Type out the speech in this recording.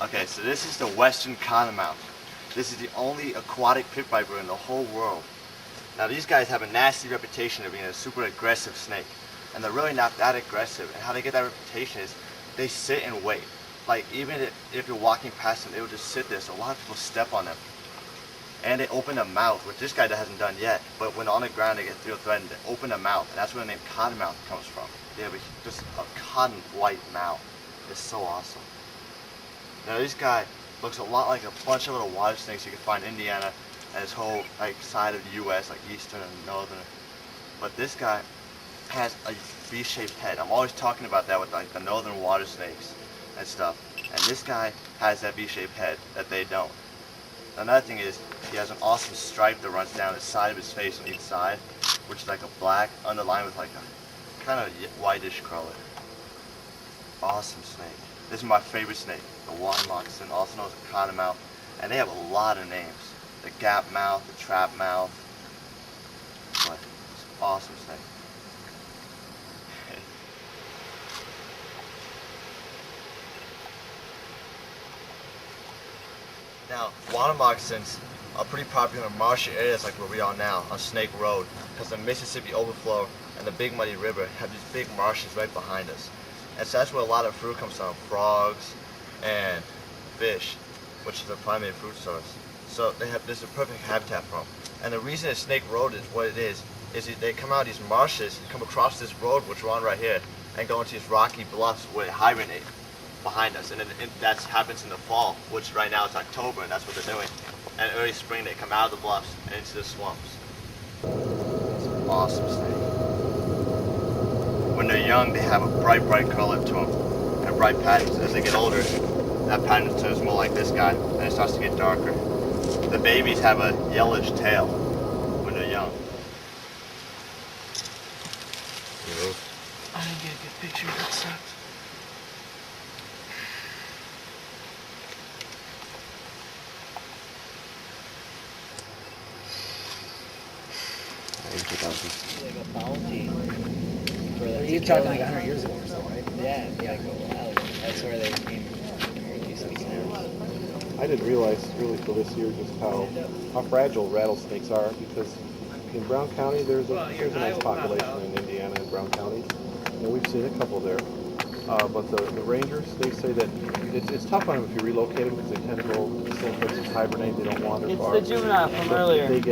Okay, so this is the western Cottonmouth. This is the only aquatic pit viper in the whole world. Now these guys have a nasty reputation of being a super aggressive snake, and they're really not that aggressive. And how they get that reputation is they sit and wait. Like even if you're walking past them, they will just sit there. So a lot of people step on them, and they open their mouth, which this guy hasn't done yet. But when on the ground, they get feel threatened. They open their mouth, and that's where the name Cottonmouth comes from. They have just a cotton white mouth. It's so awesome. Now this guy looks a lot like a bunch of little water snakes you can find in Indiana and this whole side of the U.S. like eastern and northern. But this guy has a V-shaped head. I'm always talking about that with like the northern water snakes and stuff. And this guy has that V-shaped head that they don't. Another thing is he has an awesome stripe that runs down the side of his face on each side, which is like a black underline with like a kind of whitish color. Awesome snake. This is my favorite snake, the water moccasin, also known as the cottonmouth, and they have a lot of names. The gap mouth, the trap mouth, but it's an awesome snake. Now, water moccasins are pretty popular in marshy areas like where we are now, on Snake Road, because the Mississippi overflow and the Big Muddy River have these big marshes right behind us. And so that's where a lot of fruit comes from, frogs and fish, which is their primary food source. So this is a perfect habitat for them. And the reason that Snake Road is what it is they come out of these marshes, come across this road, which we're on right here, and go into these rocky bluffs where they hibernate behind us. And then that happens in the fall, which right now it's October, and that's what they're doing. And early spring, they come out of the bluffs and into the swamps. It's an awesome snake. When they're young, they have a bright color to them and bright patterns. As they get older, that pattern turns more like this guy, and it starts to get darker. The babies have a yellowish tail when they're young. I didn't get a good picture, that sucked. Like a bounty. You're talking like 100 years ago or so, right? Yeah, like a while ago. That's where they came releasing these snares. I didn't realize really till this year just how fragile rattlesnakes are, because in Brown County there's a nice population in Indiana and Brown counties, and we've seen a couple there. But the rangers, they say that it's tough on them if you relocate them because they tend to go to the same places, hibernate, they don't wander far. It's the juvenile from But earlier. They get